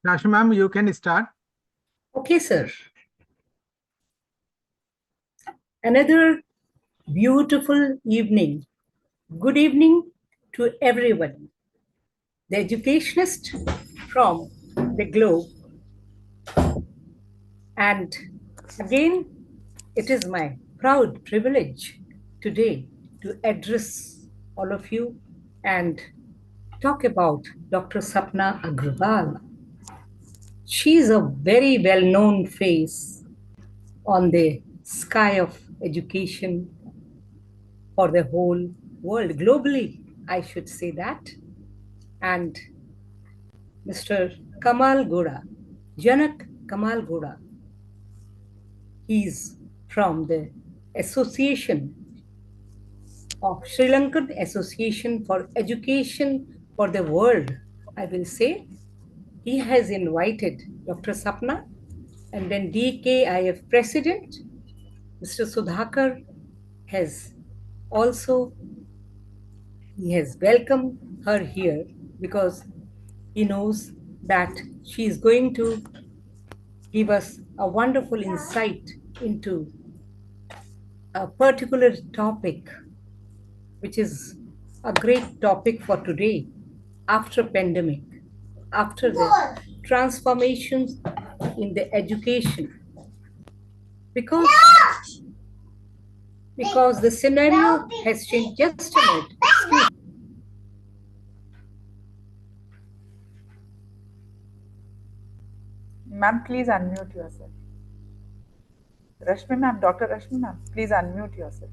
Rashmi ma'am, you can start. Okay, sir. Another beautiful evening. Good evening to everyone. The educationist from the globe. And again, it is my proud privilege today to address all of you and talk about Dr. Sapna Agrawal. She is a very well known face on the sky of education for the whole world, globally, I should say that. And Mr. Kamal Goda, Janak Kamal Goda, he's from the Association of Sri Lankan Association for Education for the World, I will say. He has invited Dr. Sapna and then DKIF President, Mr. Sudhakar, has also he has welcomed her here because he knows that she is going to give us a wonderful insight into a particular topic, which is a great topic for today after pandemic, after the transformations in the education. Because, because the scenario has changed. Just a minute. Excuse. Ma'am, please unmute yourself. Rashmi ma'am, Dr. Rashmi ma'am, please unmute yourself.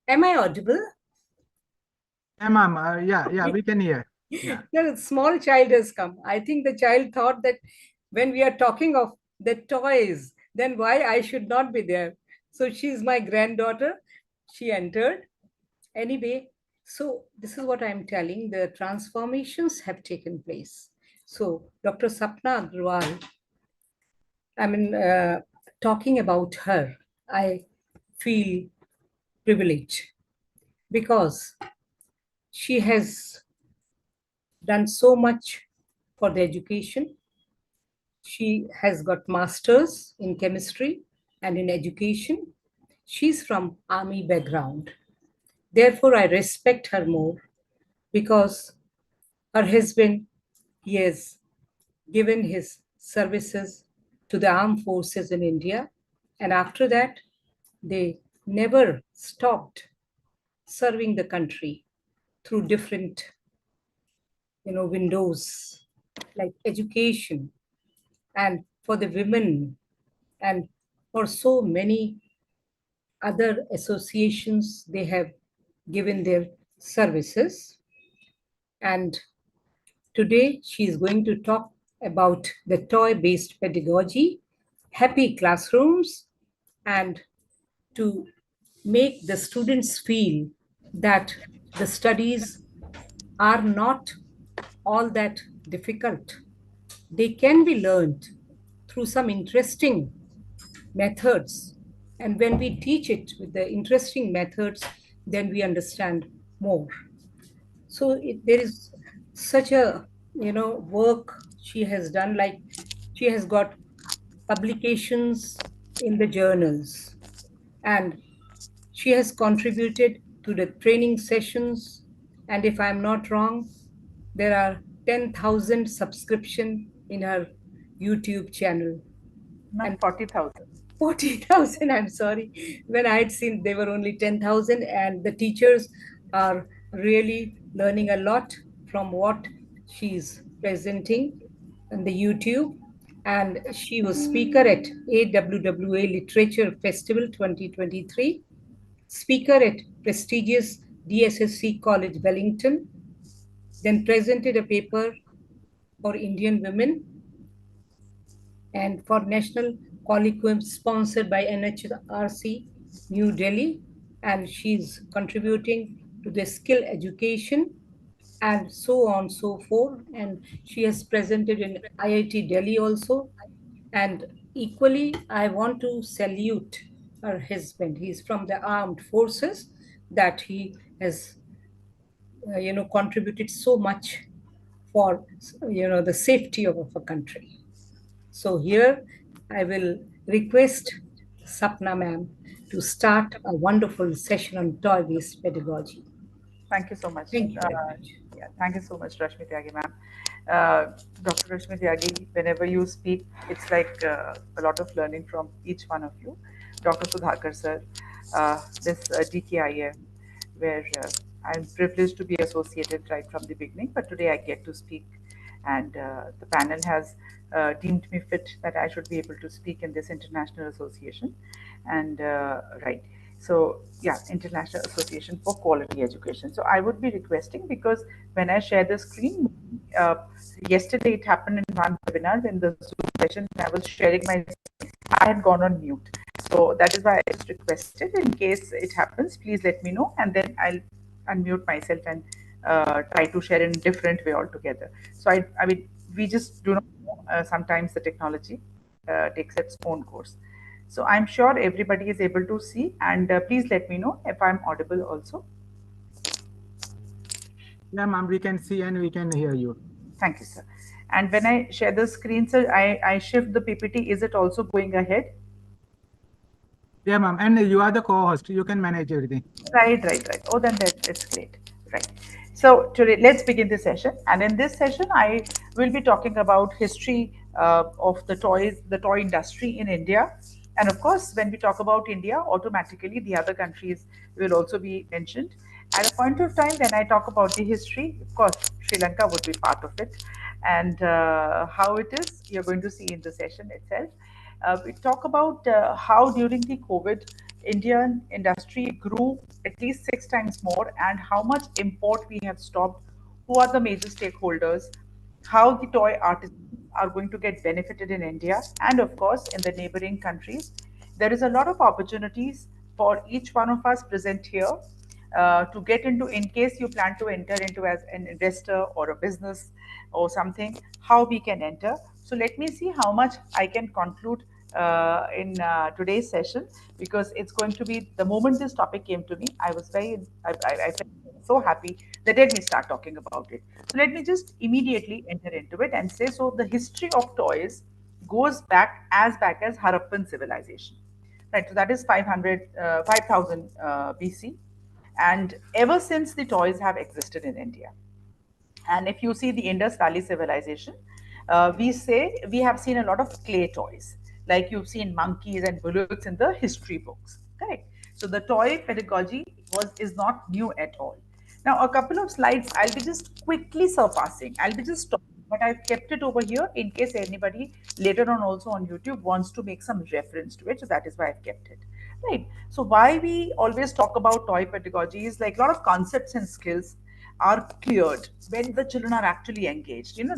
Am I audible? Yeah, ma'am. Yeah, we can hear. Yeah. The small child has come. I think the child thought that when we are talking of the toys, then why I should not be there. So she's my granddaughter. She entered. Anyway, so this is what I'm telling. The transformations have taken place. So Dr. Sapna Agrawal, I mean, talking about her, I feel privileged because she has done so much for the education. She has got masters in chemistry and in education. She's from army background. Therefore, I respect her more because her husband, he has given his services to the armed forces in India. And after that, they never stopped serving the country through different windows like education and for the women and for so many other associations they have given their services. And today she is going to talk about the toy based pedagogy, happy classrooms, and to make the students feel that the studies are not all that difficult. They can be learned through some interesting methods. And when we teach it with the interesting methods, then we understand more. So there is such a work she has done. Like she has got publications in the journals, and she has contributed to the training sessions. And if I'm not wrong, there are 10,000 subscription in her YouTube channel. Ma'am, And 40,000. 40,000, I'm sorry. When I had seen they were only 10,000, and the teachers are really learning a lot from what she's presenting on the YouTube. And she was speaker at AWWA Literature Festival 2023, speaker at prestigious DSSC College Wellington, then presented a paper for Indian women and for National Colloquium sponsored by NHRC New Delhi. And she's contributing to the skill education, and so on, so forth. And she has presented in IIT Delhi also. And equally, I want to salute her husband. He's from the armed forces, that he has, contributed so much for, the safety of a country. So here I will request Sapna ma'am to start a wonderful session on toy-based pedagogy. Thank you so much. Thank you very much. Yeah, thank you so much, Rashmi Tyagi, ma'am. Dr. Rashmi Tyagi, whenever you speak, it's like a lot of learning from each one of you. Dr. Sudhakar sir, this DKIM, where I'm privileged to be associated right from the beginning, but today I get to speak, and the panel has deemed me fit that I should be able to speak in this international association, and right. So yeah, International Association for Quality Education. So I would be requesting, because when I share the screen, uh, yesterday it happened in one webinar in the Zoom session. I was sharing my, I had gone on mute. So that is why I just requested, in case it happens, please let me know, and then I'll unmute myself and try to share in a different way altogether. So I mean, we just do not know. Sometimes the technology takes its own course. So I'm sure everybody is able to see, and please let me know if I'm audible also. Yeah, ma'am, we can see and we can hear you. Thank you, sir. And when I share the screen, sir, I shift the PPT. Is it also going ahead? Yeah, ma'am, and you are the co-host. You can manage everything. Right. Oh, then that's great. Right. So today, let's begin the session. And in this session, I will be talking about history of the toy industry in India. And of course, when we talk about India, automatically the other countries will also be mentioned. At a point of time when I talk about the history, of course, Sri Lanka would be part of it. And how it is, you're going to see in the session itself. We talk about how during the COVID, Indian industry grew at least 6 times more, and how much import we have stopped, who are the major stakeholders, how the toy artisans are going to get benefited in India, and of course, in the neighboring countries. There is a lot of opportunities for each one of us present here to get into, in case you plan to enter into as an investor or a business or something, how we can enter. So let me see how much I can conclude in today's session, because it's going to be, the moment this topic came to me, I was I felt so happy that let me start talking about it. So let me just immediately enter into it and say, so the history of toys goes back as Harappan civilization. Right, so that is 5000 BC, and ever since the toys have existed in India. And if you see the Indus Valley civilization, we say we have seen a lot of clay toys, like you've seen monkeys and bullocks in the history books. Correct. So the toy pedagogy was is not new at all. Now, a couple of slides I'll be just quickly surpassing. I'll be just talking, but I've kept it over here in case anybody later on also on YouTube wants to make some reference to it. So that is why I've kept it. Right. So why we always talk about toy pedagogy is like a lot of concepts and skills are cleared when the children are actually engaged. You know,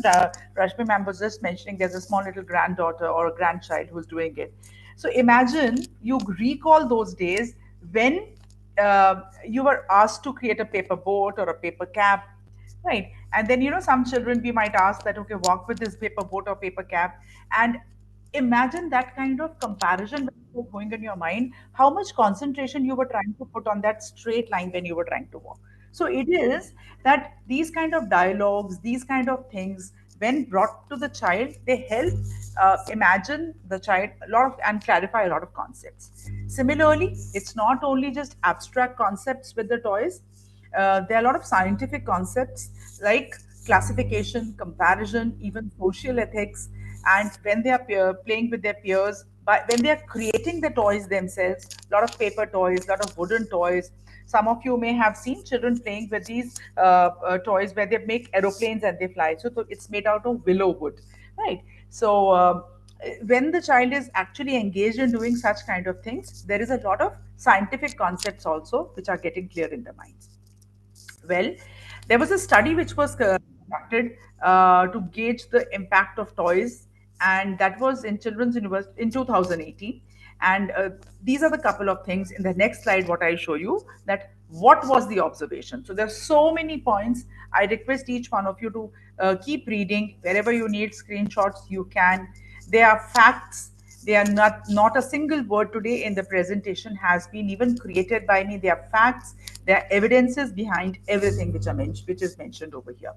Rashmi ma'am was just mentioning there's a small little granddaughter or a grandchild who's doing it. So imagine you recall those days when you were asked to create a paper boat or a paper cap, right? And then, you know, some children we might ask that, okay, walk with this paper boat or paper cap. And imagine that kind of comparison was going in your mind, how much concentration you were trying to put on that straight line when you were trying to walk. So it is that these kind of dialogues, these kind of things, when brought to the child, they help imagine the child a lot of and clarify a lot of concepts. Similarly, it's not only just abstract concepts with the toys. There are a lot of scientific concepts like classification, comparison, even social ethics. And when they are playing with their peers, but when they are creating the toys themselves, a lot of paper toys, a lot of wooden toys. Some of you may have seen children playing with these toys where they make aeroplanes and they fly. So it's made out of willow wood, right? So when the child is actually engaged in doing such kind of things, there is a lot of scientific concepts also which are getting clear in the minds. Well, there was a study which was conducted to gauge the impact of toys, and that was in Children's University in 2018. And these are the couple of things in the next slide. What I show you, that What was the observation? So there's so many points. I request each one of you to keep reading. Wherever you need screenshots, you can. They are facts. They are not a single word today in the presentation has been even created by me. They are facts. They are evidences behind everything which is mentioned over here.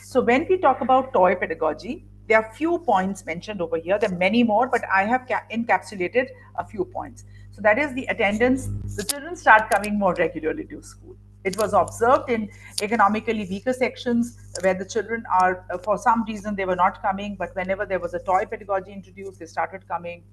So when we talk about toy pedagogy, there are few points mentioned over here. There are many more, but I have encapsulated a few points. So that is the attendance. The children start coming more regularly to school. It was observed in economically weaker sections where the children are, for some reason, they were not coming, but whenever there was a toy pedagogy introduced, they started coming.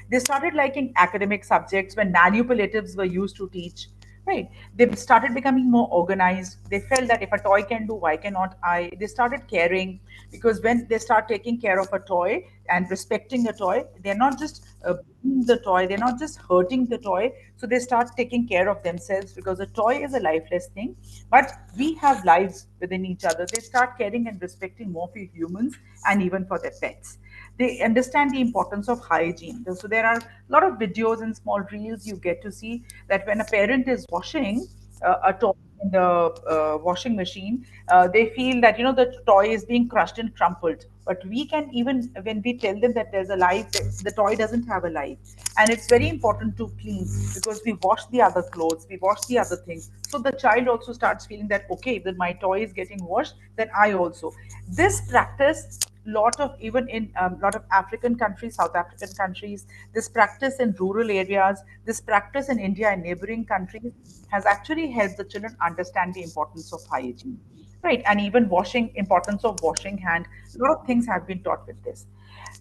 They started liking academic subjects when manipulatives were used to teach, right? They started becoming more organized. They felt that if a toy can do, why cannot I? They started caring, because when they start taking care of a toy and respecting a toy, they're not just beating the toy, they're not just hurting the toy. So they start taking care of themselves, because a toy is a lifeless thing, but we have lives within each other. They start caring and respecting more for humans and even for their pets. They understand the importance of hygiene. So there are a lot of videos and small reels you get to see that when a parent is washing a toy in the washing machine, they feel that the toy is being crushed and crumpled. But we can, even when we tell them that there's a life, the toy doesn't have a life, and it's very important to clean, because we wash the other clothes, we wash the other things. So the child also starts feeling that, okay, that my toy is getting washed, then I also. This practice, lot of, even in lot of African countries, South African countries, this practice in rural areas, this practice in India and neighboring countries has actually helped the children understand the importance of hygiene, right? And even washing, importance of washing hand. A lot of things have been taught with this.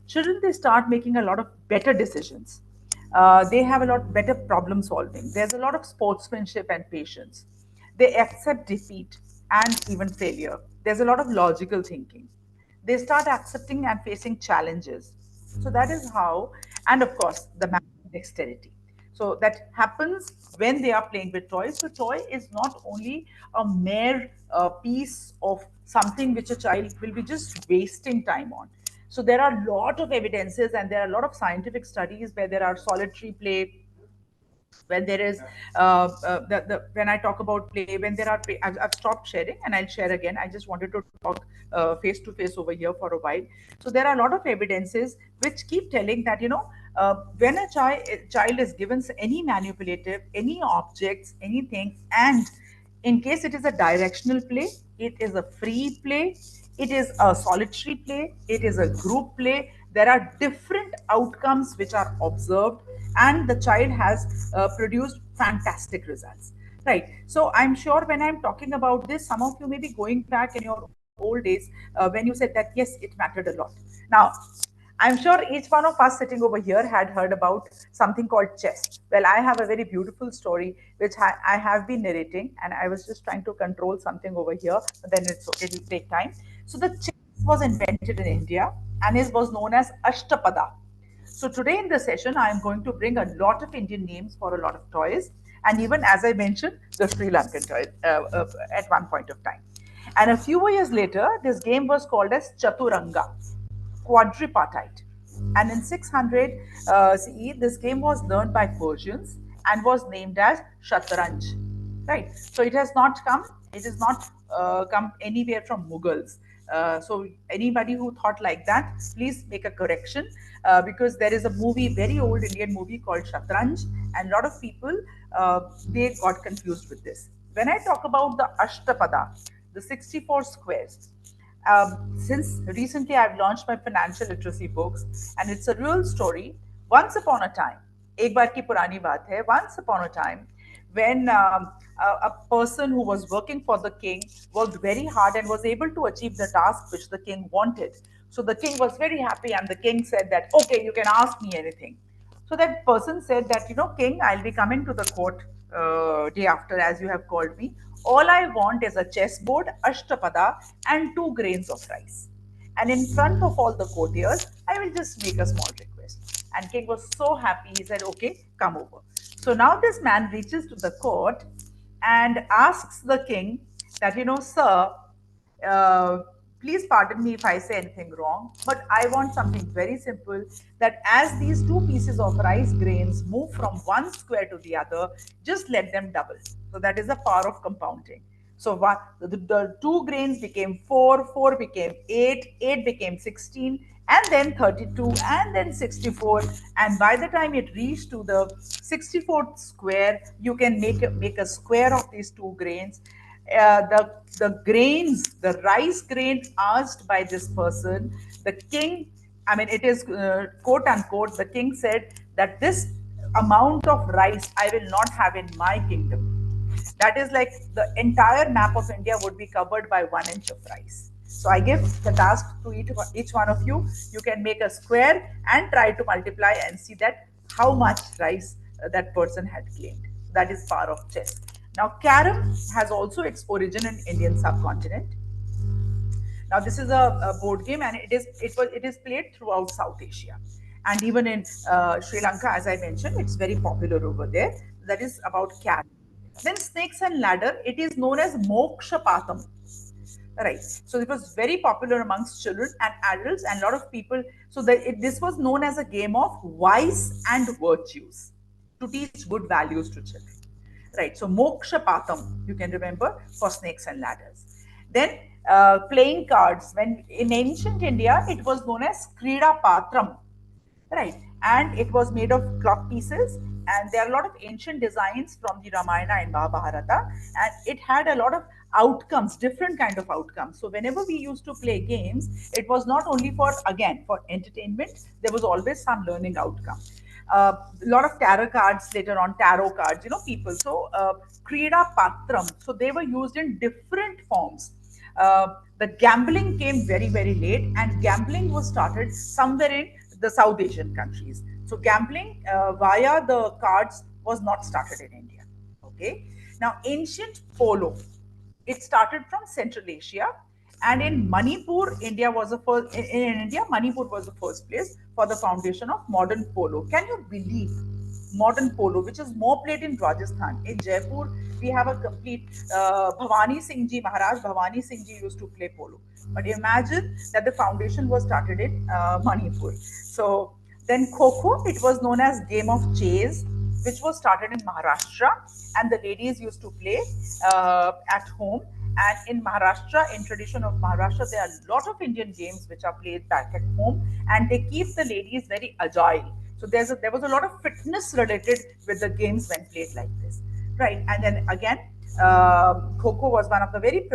Children, they start making a lot of better decisions. They have a lot better problem solving. There's a lot of sportsmanship and patience. They accept defeat and even failure. There's a lot of logical thinking. They start accepting and facing challenges. So that is how, and of course, the math and dexterity. So that happens when they are playing with toys. So toy is not only a mere piece of something which a child will be just wasting time on. So there are a lot of evidences, and there are a lot of scientific studies where there are solitary play, when there is when I talk about play, when there are play, I've stopped sharing and I'll share again. I just wanted to talk face to face over here for a while. So there are a lot of evidences which keep telling that when a child is given any manipulative, any objects, anything, and in case it is a directional play, it is a free play, it is a solitary play, it is a group play. There are different outcomes which are observed, and the child has produced fantastic results. Right. So I'm sure when I'm talking about this, some of you may be going back in your old days when you said that, yes, it mattered a lot. Now, I'm sure each one of us sitting over here had heard about something called chess. Well, I have a very beautiful story which I have been narrating, and I was just trying to control something over here, but then it's okay, it'll take time. So the chess was invented in India, and it was known as Ashtapada. So today in this session, I am going to bring a lot of Indian names for a lot of toys, and even as I mentioned, the Sri Lankan toys at one point of time. And a few years later, this game was called as Chaturanga, quadripartite. And in 600 CE, this game was learned by Persians and was named as Shatranj. Right. So it has not come. It has not come anywhere from Mughals. So anybody who thought like that, please make a correction, because there is a movie, very old Indian movie called Shatranj, and a lot of people they got confused with this. When I talk about the Ashtapada, the 64 squares, since recently I've launched my financial literacy books, and it's a real story. Once upon a time, एक बार की पुरानी बात है. Once upon a time, when a person who was working for the king worked very hard and was able to achieve the task which the king wanted. So the king was very happy, and the king said that, okay, you can ask me anything. So that person said that, King, I'll be coming to the court day after, as you have called me. All I want is a chessboard, ashtapada, and 2 grains of rice. And in front of all the courtiers, I will just make a small request. And King was so happy. He said, okay, come over. So now this man reaches to the court and asks the king that, sir, uh, Please pardon me if I say anything wrong, but I want something very simple, that as these two pieces of rice grains move from one square to the other, just let them double. So that is the power of compounding. So the two grains became four, four became eight, eight became 16, and then 32, and then 64. And by the time it reached to the 64th square, you can make a square of these two grains. The grains, the rice grain asked by this person, the king, I mean, it is quote unquote, the king said that this amount of rice I will not have in my kingdom. That is like the entire map of India would be covered by 1 inch of rice. So I give the task to each one of you. You can make a square and try to multiply and see that how much rice that person had claimed. That is power of chess. Now, carom has also its origin in Indian subcontinent. Now, this is a board game, and it is played throughout South Asia, and even in Sri Lanka, as I mentioned, it's very popular over there. That is about cat. Then snakes and ladder. It is known as moksha patam. Right. So it was very popular amongst children and adults, and a lot of people. So this was known as a game of vice and virtues to teach good values to children. Right. So moksha patam, you can remember, for snakes and ladders. Then playing cards. When in ancient India, it was known as krida patram, right? And it was made of cloth pieces, and there are a lot of ancient designs from the Ramayana and Mahabharata, and it had a lot of outcomes, different kind of outcomes. So whenever we used to play games, it was not only for, again, for entertainment, there was always some learning outcome. A lot of tarot cards, later on tarot cards, people. So krida patram, so they were used in different forms. The gambling came very, very late, and gambling was started somewhere in the South Asian countries. So gambling via the cards was not started in India. Okay. Now, ancient polo, it started from Central Asia, and in Manipur, India was the first. In India, Manipur was the first place for the foundation of modern polo. Can you believe modern polo, which is more played in Rajasthan? In Jaipur, we have a complete Bhavani Singh Ji, Maharaj Bhavani Singh Ji used to play polo. But imagine that the foundation was started in Manipur. So then Kho, it was known as game of chase, which was started in Maharashtra, and the ladies used to play at home. And in Maharashtra, in tradition of Maharashtra, there are a lot of Indian games which are played back at home, and they keep the ladies very agile. So there was a lot of fitness related with the games when played like this, right? And then again, Kho was one of the very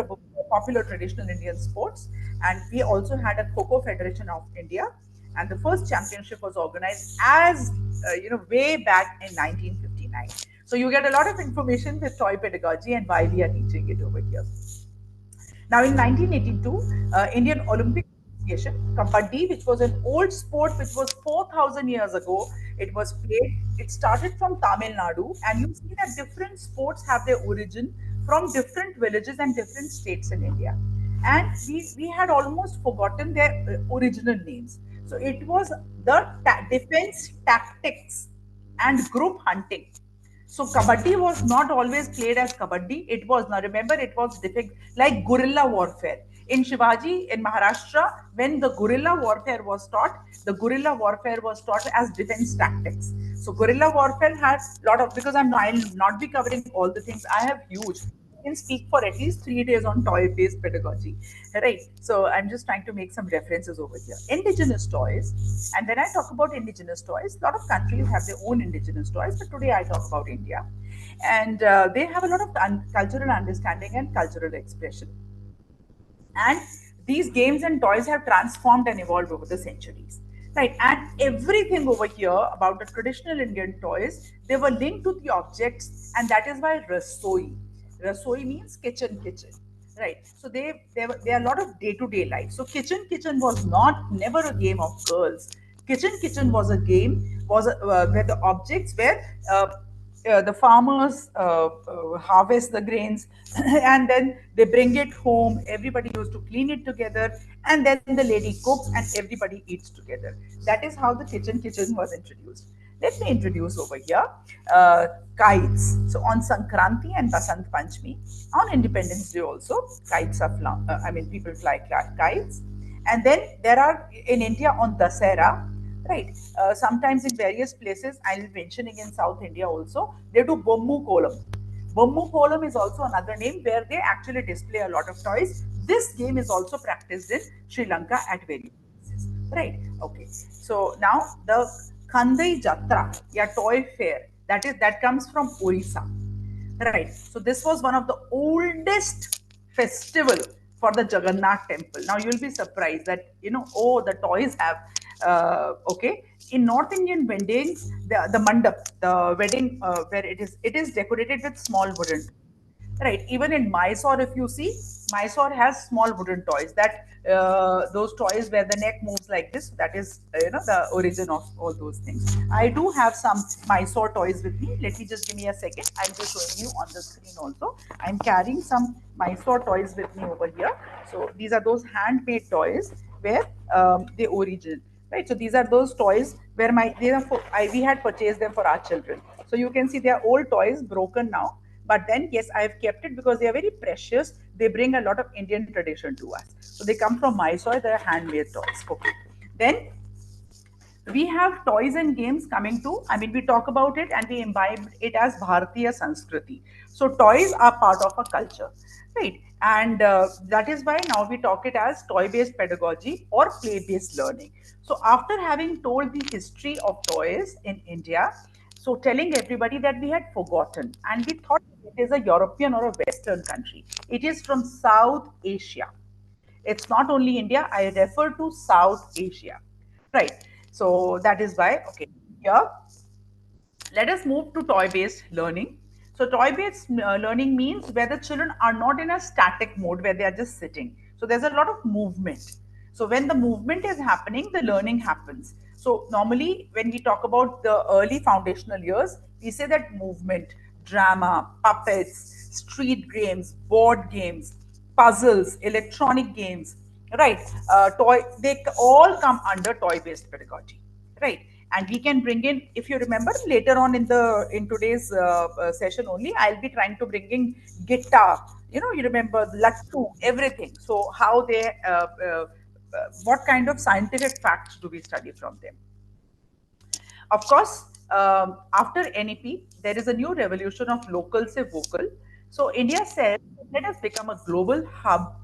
popular traditional Indian sports, and we also had a Kho Federation of India, and the first championship was organized as way back in 1959. So you get a lot of information with toy pedagogy and why we are teaching it over here. Now, in 1982, Indian Olympic Association, Kabaddi, which was an old sport which was 4,000 years ago, it was played. It started from Tamil Nadu, and you see that different sports have their origin from different villages and different states in India. And we had almost forgotten their original names. So it was the defense tactics and group hunting. So kabaddi was not always played as kabaddi. It was, now remember, it was like guerrilla warfare. In Shivaji, in Maharashtra, when the guerrilla warfare was taught, the guerrilla warfare was taught as defense tactics. So guerrilla warfare had a lot of, because I'll not be covering all the things. I have huge. I can speak for at least 3 days on toy-based pedagogy, right? So I'm just trying to make some references over here. Indigenous toys, and when I talk about indigenous toys, a lot of countries have their own indigenous toys, but today I talk about India, and they have a lot of cultural understanding and cultural expression. And these games and toys have transformed and evolved over the centuries, right? And everything over here about the traditional Indian toys, they were linked to the objects, and that is why rasoi means kitchen, right? So they are a lot of day-to-day life. So kitchen was not never a game of girls. Kitchen was a game, where the objects were the farmers harvest the grains and then they bring it home. Everybody used to clean it together, and then the lady cooks and everybody eats together. That is how the kitchen was introduced. Let me introduce over here uh, kites. So on Sankranti and Basant Panchami, on Independence Day also, kites are flown. I mean, people fly kites. And then there are in India on Dasera, right? Sometimes in various places, I'll be mentioning in South India also, they do Bommu Kolam. Bommu Kolam is also another name where they actually display a lot of toys. This game is also practiced in Sri Lanka at various places. Right. Okay. So now the Khandai Jatra, yeah, toy fair. That comes from Orissa. Right. So this was one of the oldest festival for the Jagannath temple. Now you'll be surprised that oh, the toys have okay. In North Indian weddings, the mandap, the wedding where it is decorated with small wooden. Right. Even in Mysore, if you see, Mysore has small wooden toys. That those toys where the neck moves like this. That is the origin of all those things. I do have some Mysore toys with me. Let me just give me a second. I'll be showing you on the screen also. I'm carrying some Mysore toys with me over here. So these are those handmade toys where they origin. Right. So these are those toys where we had purchased them for our children. So you can see they are old toys, broken now, but then, yes, I have kept it because they are very precious. They bring a lot of Indian tradition to us. So they come from Mysore. They are handmade toys. Okay. Then we have toys and games coming to. I mean, we talk about it and we imbibe it as Bharatiya Sanskriti. So toys are part of a culture, right? And that is why now we talk it as toy-based pedagogy or play-based learning. So after having told the history of toys in India, so telling everybody that we had forgotten and we thought it is a European or a Western country. It is from South Asia. It's not only India, I refer to South Asia. Right. So that is why, okay, here let us move to toy based learning. So, toy based learning means where the children are not in a static mode where they are just sitting. So, there's a lot of movement. So, when the movement is happening, the learning happens. So, normally, when we talk about the early foundational years, we say that movement, drama, puppets, street games, board games, puzzles, electronic games, right? They all come under toy based pedagogy, right? And we can bring in, if you remember later on in today's session only, I'll be trying to bring in guitar, you remember lattu, everything. So how they what kind of scientific facts do we study from them? Of course, after NEP, there is a new revolution of local say vocal. So India said, let us become a global hub.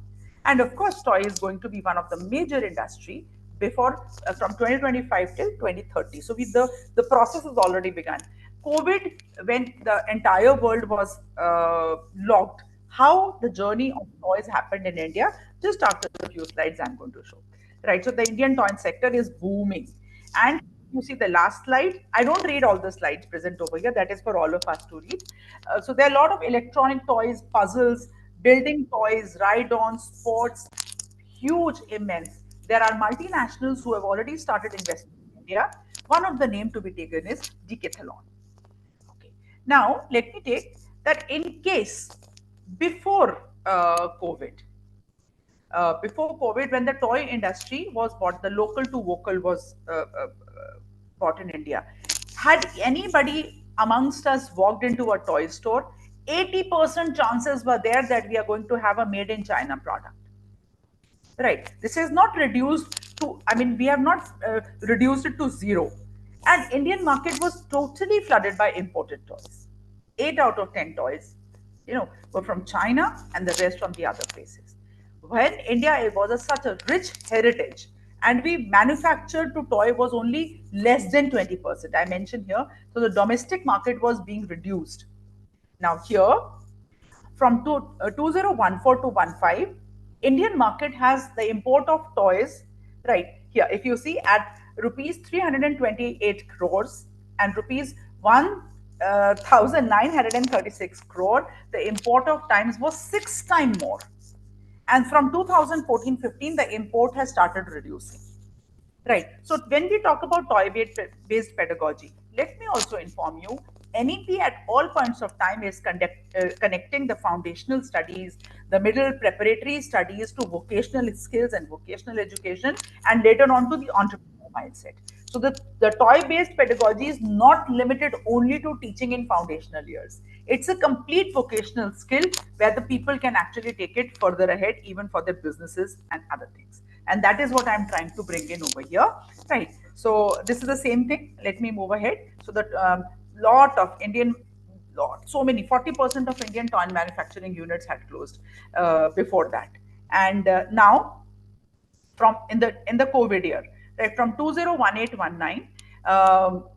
And of course, toy is going to be one of the major industry before from 2025 till 2030. So the process has already begun. COVID, when the entire world was locked, how the journey of toys happened in India, just after a few slides I'm going to show. Right. So the Indian toy sector is booming. And you see the last slide. I don't read all the slides present over here. That is for all of us to read. So there are a lot of electronic toys, puzzles, building toys, ride-ons, sports, huge, immense. There are multinationals who have already started investing in India. One of the name to be taken is Decathlon. Okay. Now let me take that in case before COVID, when the toy industry was bought, the local to vocal was bought in India. Had anybody amongst us walked into a toy store, 80% chances were there that we are going to have a made in China product. Right. This is not reduced to, I mean, we have not reduced it to zero. And Indian market was totally flooded by imported toys. 8 out of 10 toys, were from China and the rest from the other places. When India it was such a rich heritage and we manufactured to toy was only less than 20%. I mentioned here. So the domestic market was being reduced. Now here from 2014 to 15, Indian market has the import of toys, right here. If you see at rupees 328 crores and rupees 1,936 crore, the import of times was 6 times more. And from 2014-15, the import has started reducing. Right. So when we talk about toy-based pedagogy, let me also inform you, NEP at all points of time is connecting the foundational studies, the middle preparatory studies to vocational skills and vocational education, and later on to the entrepreneurial mindset. So the toy-based pedagogy is not limited only to teaching in foundational years. It's a complete vocational skill where the people can actually take it further ahead, even for their businesses and other things. And that is what I'm trying to bring in over here, right? So this is the same thing. Let me move ahead. So that lot of Indian lot, so many 40% of Indian toy manufacturing units had closed before that, and now from in the COVID year, right, from 2018-19,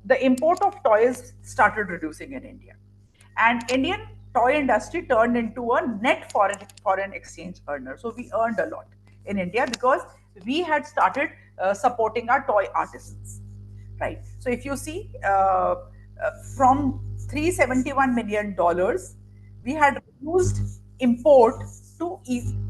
the import of toys started reducing in India, and Indian toy industry turned into a net foreign exchange earner. So we earned a lot in India because we had started supporting our toy artisans, right? So if you see, from $371 million, we had reduced import to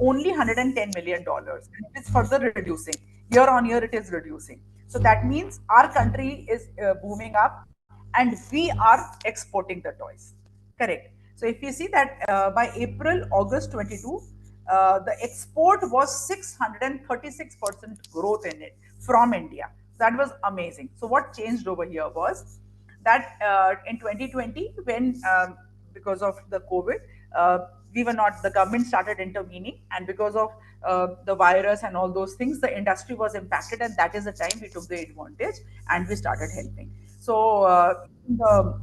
only $110 million, and it is further reducing year on year. It is reducing. So that means our country is booming up, and we are exporting the toys. Correct. So if you see that, by April August 22, the export was 636% growth in it from India. That was amazing. So what changed over here was that, in 2020, when, because of the COVID, we were not, the government started intervening, and because of the virus and all those things, the industry was impacted, and that is the time we took the advantage and we started helping. So the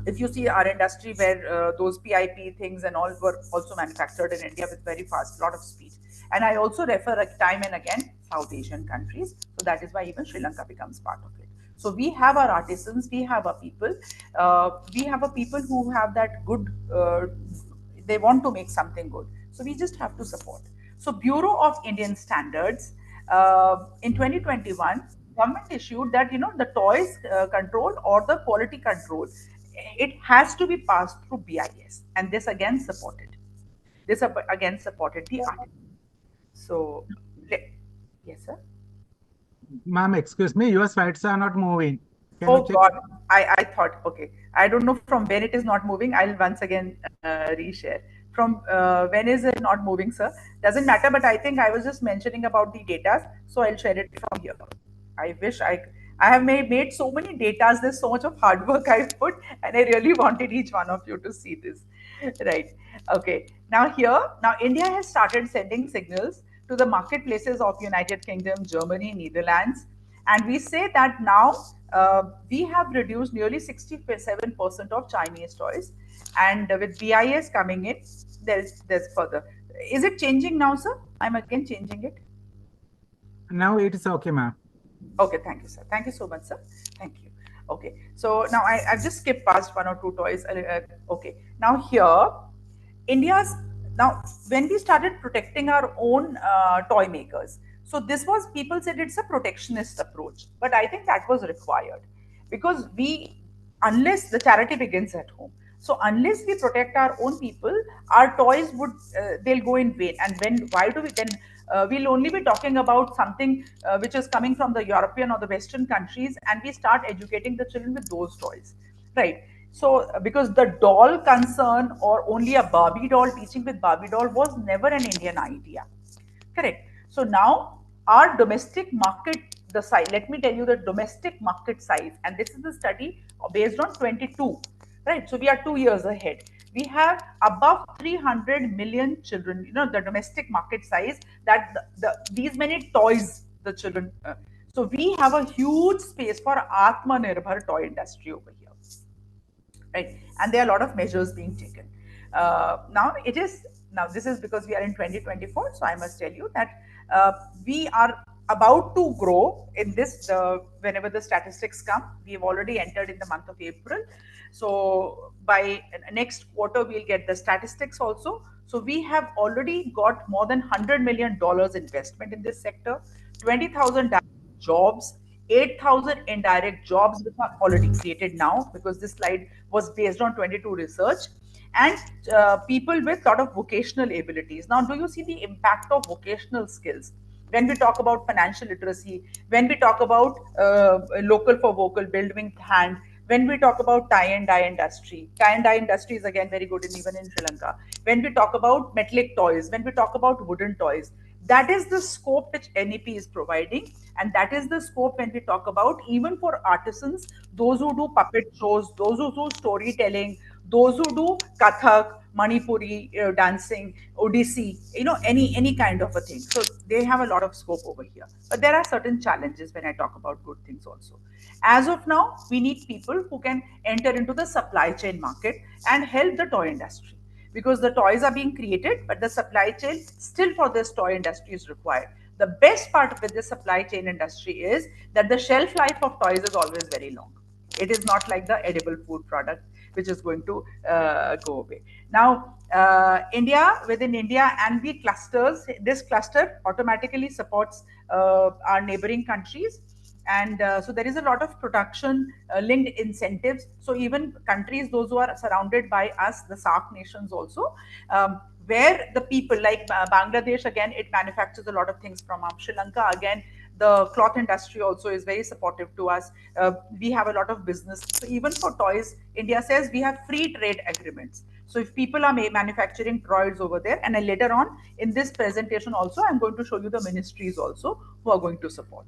if you see our industry, where those PIP things and all were also manufactured in India with very fast, lot of speed. And I also refer time and again South Asian countries. So that is why even Sri Lanka becomes part of it. So we have our artisans, we have a people who have that good, they want to make something good. So we just have to support. So Bureau of Indian Standards, in 2021, government issued that, the toys control or the quality control, it has to be passed through BIS, and this again supported. Again supported the artist. So, yes, sir. Ma'am, excuse me, your slides are not moving. Can you Oh check? God, I thought, okay. I don't know from when it is not moving. I'll once again reshare. From when is it not moving, sir? Doesn't matter, but I think I was just mentioning about the data, so I'll share it from here. I wish I have made so many datas. There's so much of hard work I've put, and I really wanted each one of you to see this. Right. Okay. Now India has started sending signals to the marketplaces of United Kingdom, Germany, Netherlands, and we say that now, we have reduced nearly 67% of Chinese toys, and with BIS coming in, there's further. Is it changing now, sir? I'm again changing it. Now it is okay, ma'am. Okay, thank you, sir. Thank you so much, sir. Thank you. Okay, so now I've just skipped past one or two toys. Okay, now here, India's now when we started protecting our own toy makers. So this was, people said it's a protectionist approach, but I think that was required, because unless the charity begins at home. So unless we protect our own people, our toys would, they'll go in vain. And why do we then, we'll only be talking about something which is coming from the European or the Western countries, and we start educating the children with those toys, right? So because the doll concern, or only a Barbie doll, teaching with Barbie doll, was never an Indian idea. Correct. So now our domestic market, the size, let me tell you the domestic market size, and this is the study based on 22, right? So we are 2 years ahead. We have above 300 million children, the domestic market size, that these many toys the children. So we have a huge space for Atmanirbhar toy industry over here, right? And there are a lot of measures being taken. Now this is because we are in 2024, so I must tell you that we are about to grow in this. Whenever the statistics come, we have already entered in the month of April. So by next quarter, we'll get the statistics also. So we have already got more than $100 million investment in this sector, 20,000 jobs, 8,000 indirect jobs which are already created now, because this slide was based on 22 research, and people with lot of vocational abilities. Now, do you see the impact of vocational skills? When we talk about financial literacy, when we talk about local for vocal, building hand, when we talk about tie and dye industry is again very good in even in Sri Lanka. When we talk about metallic toys, when we talk about wooden toys, That is the scope which NEP is providing, and that is the scope when we talk about even for artisans, those who do puppet shows, those who do storytelling, those who do Kathak, Manipuri dancing, Odissi, any kind of a thing. So they have a lot of scope over here. But there are certain challenges when I talk about good things also. As of now, we need people who can enter into the supply chain market and help the toy industry, because the toys are being created, but the supply chain still for this toy industry is required. The best part with the supply chain industry is that the shelf life of toys is always very long. It is not like the edible food product which is going to go away. Now, India, within India and the clusters, this cluster automatically supports our neighboring countries, and so there is a lot of production linked incentives. So even countries those who are surrounded by us, the SAARC nations also, where the people like Bangladesh, again it manufactures a lot of things from Sri Lanka, again the cloth industry also is very supportive to us. We have a lot of business. So even for toys, India says we have free trade agreements. So if people are manufacturing toys over there, and then later on in this presentation also, I'm going to show you the ministries also who are going to support.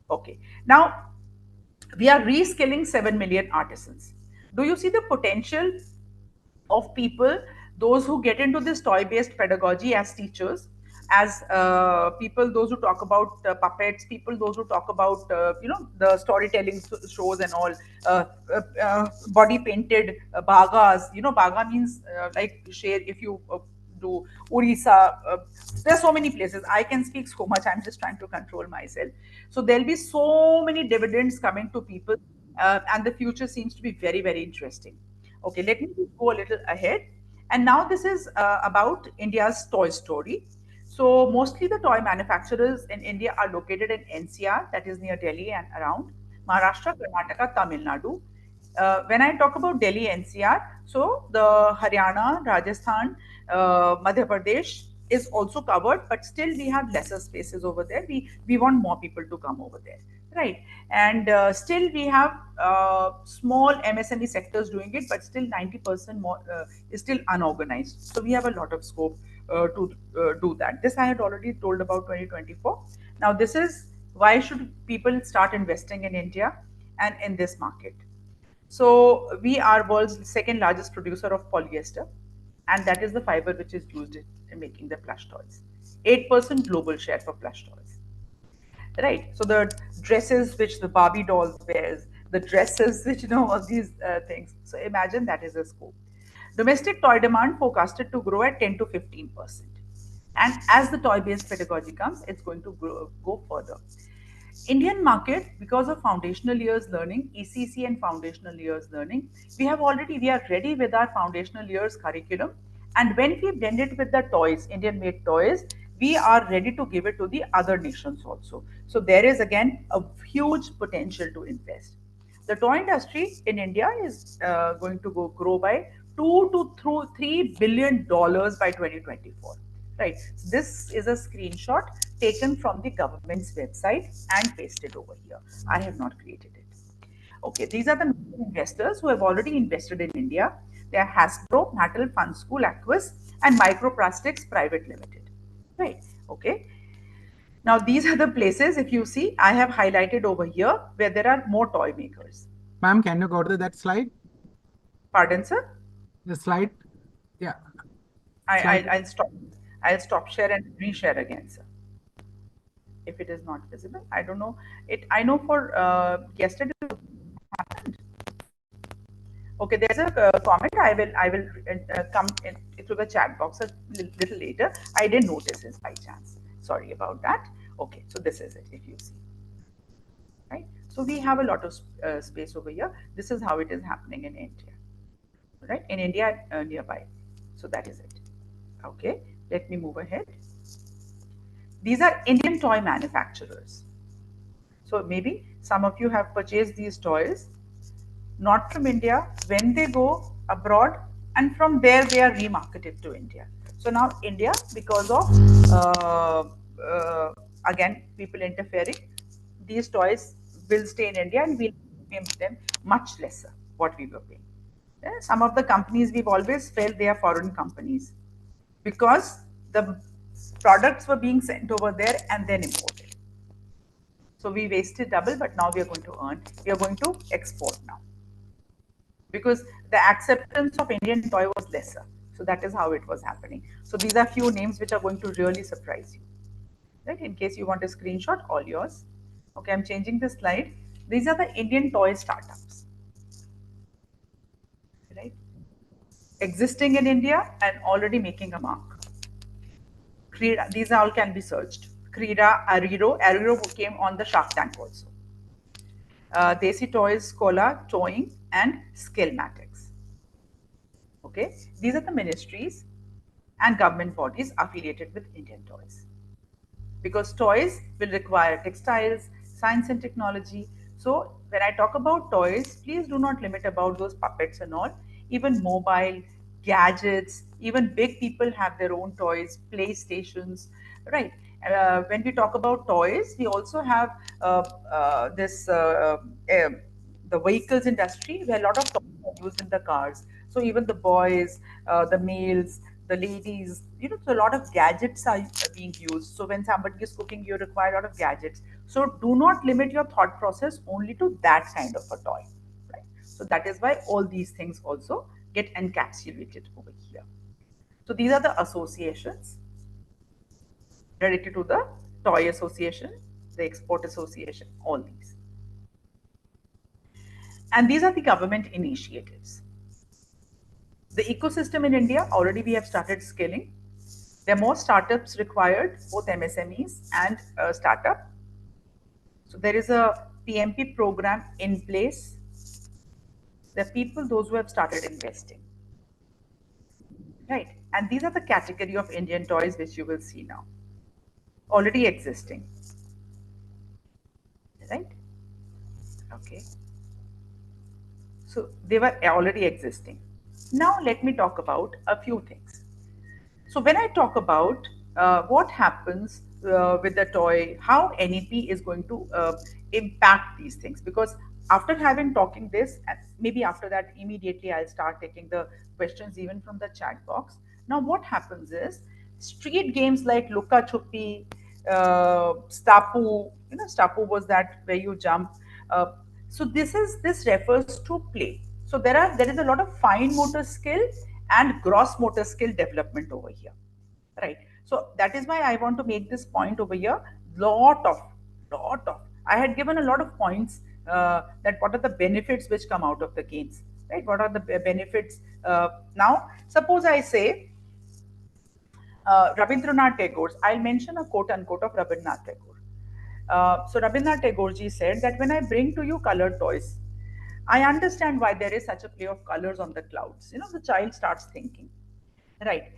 Okay. Now, we are reskilling 7 million artisans. Do you see the potential of people, those who get into this toy based pedagogy as teachers, as people, those who talk about puppets, people, those who talk about, the storytelling shows and all, uh, body painted bagas. Baga means like share, if you do Orissa. There's so many places. I can speak so much. I'm just trying to control myself. So there'll be so many dividends coming to people, and the future seems to be very, very interesting. Okay, let me go a little ahead. And now this is about India's toy story. So mostly the toy manufacturers in India are located in NCR, that is near Delhi and around, Maharashtra, Karnataka, Tamil Nadu. When I talk about Delhi NCR, so the Haryana, Rajasthan, Madhya Pradesh is also covered, but still we have lesser spaces over there. We want more people to come over there, right? And still we have small MSME sectors doing it, but still 90% more is still unorganized. So we have a lot of scope to do that. This I had already told about 2024. Now this is why should people start investing in India and in this market. So we are world's second largest producer of polyester, and that is the fiber which is used in making the plush toys. 8% global share for plush toys. Right. So the dresses which the Barbie dolls wears, the dresses which all these things. So imagine that is a scope. Domestic toy demand forecasted to grow at 10 to 15%. And as the toy-based pedagogy comes, it's going to go further. Indian market, because of foundational years learning, ECC and foundational years learning, we are ready with our foundational years curriculum. And when we blend it with the toys, Indian made toys, we are ready to give it to the other nations also. So there is again a huge potential to invest. The toy industry in India is going to grow by $2 to $3 billion by 2024. Right. So this is a screenshot taken from the government's website and pasted over here. I have not created it. Okay, these are the investors who have already invested in India. They are Hasbro, Mattel, Fun School, Aquis, and Microplastics Private Limited. Right. Okay. Now these are the places. If you see, I have highlighted over here where there are more toy makers. Ma'am, can you go to that slide? Pardon, sir. The slide. Yeah, I, slide. I'll stop. I'll stop share and reshare again, sir. If it is not visible, I don't know. It. I know for yesterday. Okay, there's a comment. I will come in through the chat box a little later. I didn't notice this by chance. Sorry about that. Okay, so this is it. If you see, right. So we have a lot of space over here. This is how it is happening in India, right? In India nearby. So that is it. Okay, let me move ahead. These are Indian toy manufacturers. So maybe some of you have purchased these toys not from India, when they go abroad, and from there they are remarketed to India. So now India, because of again people interfering, these toys will stay in India and we'll pay them much lesser what we were paying. Some of the companies we've always felt they are foreign companies because the Products were being sent over there and then imported. So we wasted double, but now we are going to earn. We are going to export now because the acceptance of Indian toy was lesser. So that is how it was happening. So these are few names which are going to really surprise you. Right? In case you want a screenshot, all yours. Okay, I'm changing the slide. These are the Indian toy startups, right? Existing in India and already making a mark. These all can be searched. Krida, Ariro came on the Shark Tank also. Desi Toys, Cola, Towing, and Skillmatics. Okay, these are the ministries and government bodies affiliated with Indian Toys. Because toys will require textiles, science and technology. So when I talk about toys, please do not limit about those puppets and all. Even mobile, gadgets, even big people have their own toys, playstations, right? When we talk about toys, we also have this the vehicles industry where a lot of toys are used in the cars. So even the boys, the males, the ladies, so a lot of gadgets are being used. So when somebody is cooking, you require a lot of gadgets. So do not limit your thought process only to that kind of a toy, right? So that is why all these things also get encapsulated over here. So these are the associations related to the toy association, the export association, all these. And these are the government initiatives. The ecosystem in India, already we have started scaling. There are more startups required, both MSMEs and startup. So there is a PMP program in place. There are people, those who have started investing, right? And these are the category of Indian toys which you will see now, already existing, right? Okay. So they were already existing. Now let me talk about a few things. So when I talk about what happens with the toy, how NEP is going to impact these things, because after having talking this, and maybe after that immediately I'll start taking the questions even from the chat box. Now what happens is street games like Luka Chupi, Stapu, Stapu was that where you jump. Uh, so this refers to play. So there is a lot of fine motor skill and gross motor skill development over here, right? So that is why I want to make this point over here. Lot of I had given a lot of points, that what are the benefits which come out of the games, right? What are the benefits? Now suppose I say Rabindranath Tagore's, I'll mention a quote unquote of Rabindranath Tagore. So Rabindranath Tagore ji said that when I bring to you colored toys, I understand why there is such a play of colors on the clouds. The child starts thinking, right?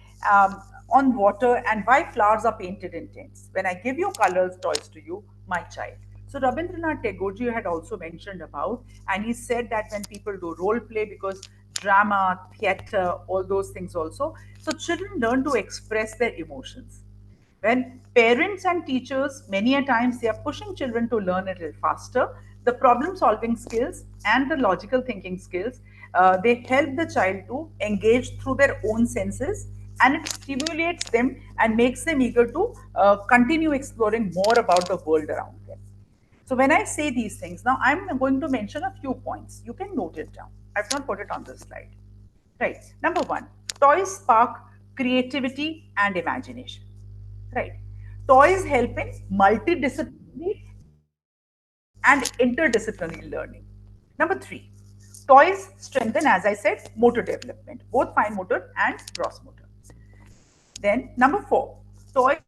On water and why flowers are painted in tints. When I give you colors toys to you, my child. So Rabindranath Tagore ji had also mentioned about, and he said that when people do role play, because drama, theater, all those things also, so children learn to express their emotions. When parents and teachers, many a times, they are pushing children to learn a little faster, the problem solving skills and the logical thinking skills, they help the child to engage through their own senses, and it stimulates them and makes them eager to continue exploring more about the world around them. So when I say these things, now I'm going to mention a few points. You can note it down. I've not put it on the slide. Right. Number one, toys spark creativity and imagination. Right. Toys help in multidisciplinary and interdisciplinary learning. Number three, toys strengthen, as I said, motor development, both fine motor and gross motor. Then, number four, toys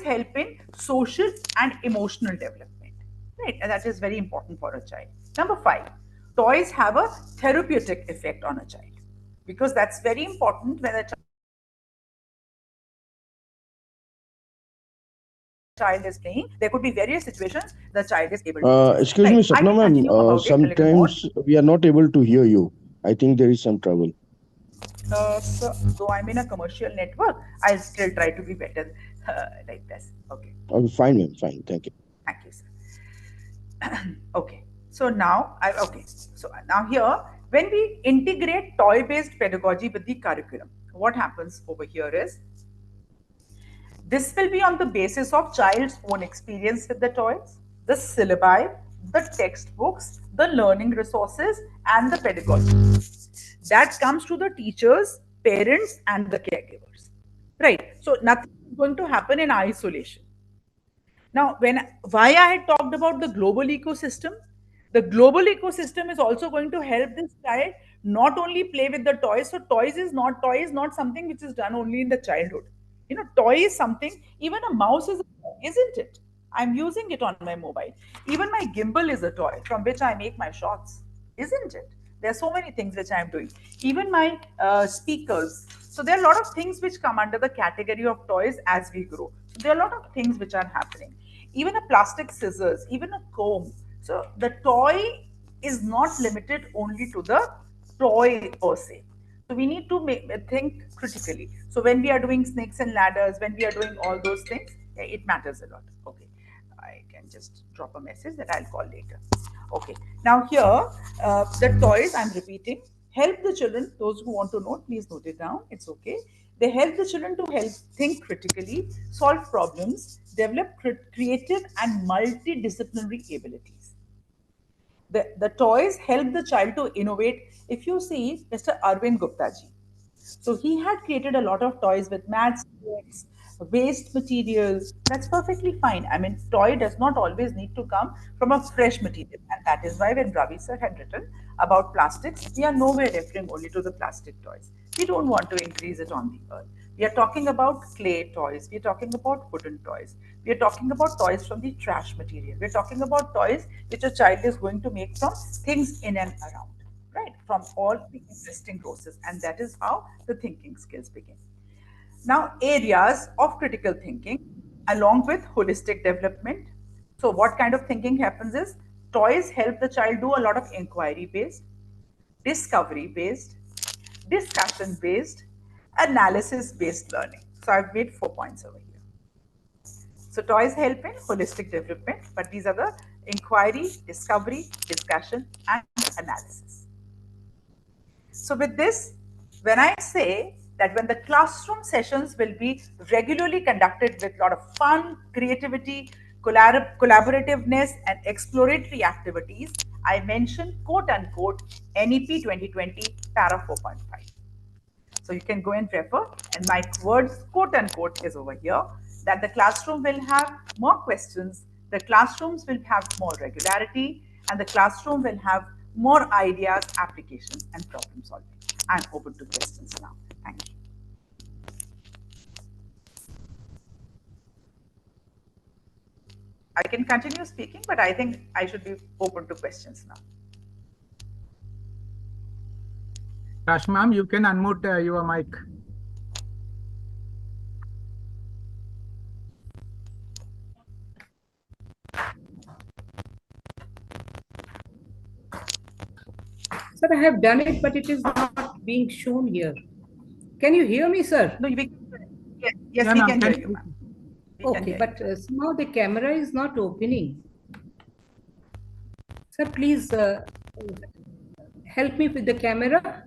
help in social and emotional development. Right. And that is very important for a child. Number five, toys have a therapeutic effect on a child, because that's very important when a child is playing. There could be various situations, the child is able to right. Excuse I me, can Sapna continue ma'am. about it a little more. Sometimes we are not able to hear you. I think there is some trouble. So though I'm in a commercial network, I'll still try to be better like this. Okay, Fine, ma'am. Fine. Thank you. thank you, sir. Okay, so now so now here, when we integrate toy based pedagogy with the curriculum, what happens over here is this will be on the basis of child's own experience with the toys, the syllabi, the textbooks, the learning resources, and the pedagogy. That comes to the teachers, parents, and the caregivers. Right. So nothing is going to happen in isolation. Now, why I had talked about the global ecosystem, the global ecosystem is also going to help this child not only play with the toys. So, toy is not something which is done only in the childhood. You know, toy is something. Even a mouse is a toy, isn't it? I'm using it on my mobile. Even my gimbal is a toy from which I make my shots, isn't it? There are so many things which I'm doing. Even my speakers. So there are a lot of things which come under the category of toys as we grow. So there are a lot of things which are happening. Even a plastic scissors, even a comb. So the toy is not limited only to the toy per se. So we need to think critically. So when we are doing snakes and ladders, when we are doing all those things, it matters a lot. Okay, I can just drop a message that I'll call later. Okay, now here the toys I'm repeating help the children. Those who want to note, please note it down. It's okay. They help the children to help think critically, solve problems, develop creative and multidisciplinary abilities. The toys help the child to innovate. If you see Mr. Arvind Gupta ji, so he had created a lot of toys with match sticks, waste material. That's perfectly fine. I mean, toy does not always need to come from a fresh material. And that is why when Ravi sir had written about plastics, we are nowhere referring only to the plastic toys. We don't want to increase it on the earth. We are talking about clay toys. We are talking about wooden toys. We are talking about toys from the trash material. We are talking about toys which a child is going to make from things in and around, right? From all the existing courses. And that is how the thinking skills begin. Now, areas of critical thinking along with holistic development. So, what kind of thinking happens is toys help the child do a lot of inquiry based, discovery based, discussion based, analysis based learning. So, I've made 4 points over here. So, toys help in holistic development, but these are the inquiry, discovery, discussion, and analysis. So, with this, when I say that when the classroom sessions will be regularly conducted with a lot of fun, creativity, collaborativeness, and exploratory activities, I mention quote unquote NEP 2020 para 4.5. So you can go and refer, and my words quote unquote is over here, that the classroom will have more questions, the classrooms will have more regularity, and the classroom will have more ideas, applications, and problem solving. I'm open to questions now. Thank you. I can continue speaking, but I think I should be open to questions now. Rash ma'am, you can unmute your mic. Sir, I have done it, but it is not being shown here. Can you hear me, sir? No, yes, Yeah, we ma'am, can hear you, ma'am. Okay, but somehow the camera is not opening. Sir, please help me with the camera.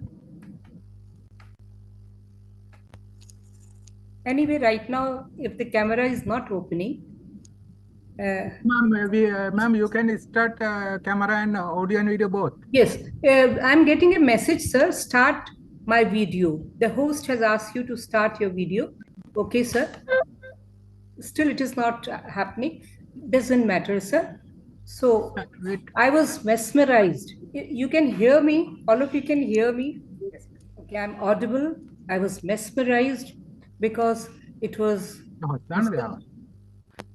Anyway, right now, if the camera is not opening, Ma'am, you can start camera and audio and video both. yes, I'm getting a message, sir. Start my video. The host has asked you to start your video. Okay, sir. Still, it is not happening. Doesn't matter, sir. So Wait. I was mesmerized. You can hear me. All of you can hear me. Okay, I'm audible. I was mesmerized because it was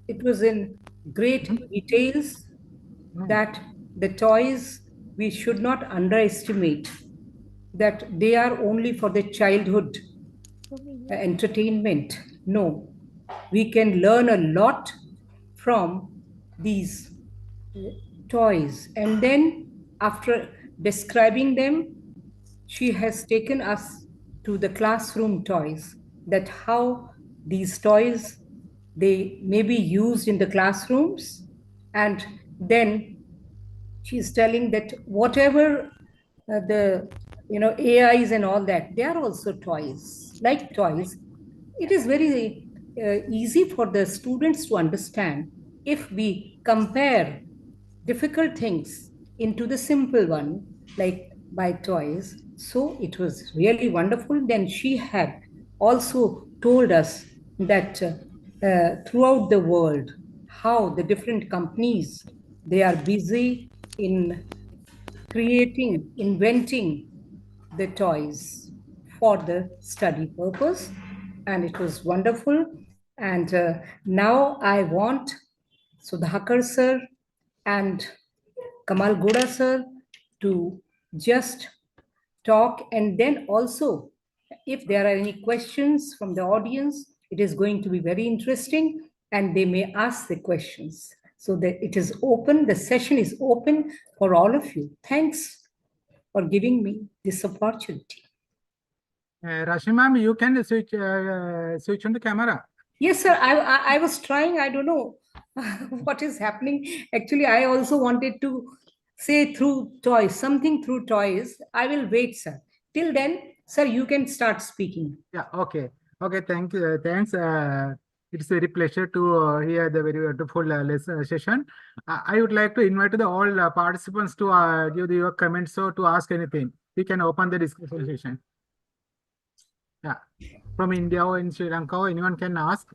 it was in great details that the toys we should not underestimate, that they are only for the childhood entertainment. No, we can learn a lot from these toys. And then, after describing them, she has taken us to the classroom toys, that how these toys they may be used in the classrooms. And then she's telling that whatever the AIs and all that, they are also toys. Like toys, it is very easy for the students to understand if we compare difficult things into the simple one, like by toys. So it was really wonderful. Then she had also told us that throughout the world, how the different companies, they are busy in creating, inventing the toys for the study purpose, and it was wonderful. And now I want Sudhakar sir and Kamal Goda sir to just talk, and then also, if there are any questions from the audience, it is going to be very interesting, and they may ask the questions. So that it is open, the session is open for all of you. Thanks for giving me this opportunity. Rashmi ma'am, you can switch on the camera. Yes, sir. I was trying. I don't know what is happening. Actually, I also wanted to say through toys, something through toys. I will wait, sir. Till then, sir, you can start speaking. Yeah, okay. Okay, thank you. Thanks. It's very pleasure to hear the very wonderful session. I would like to invite the all participants to give your comments or to ask anything. We can open the discussion session. Yeah, from India or in Sri Lanka, or anyone can ask.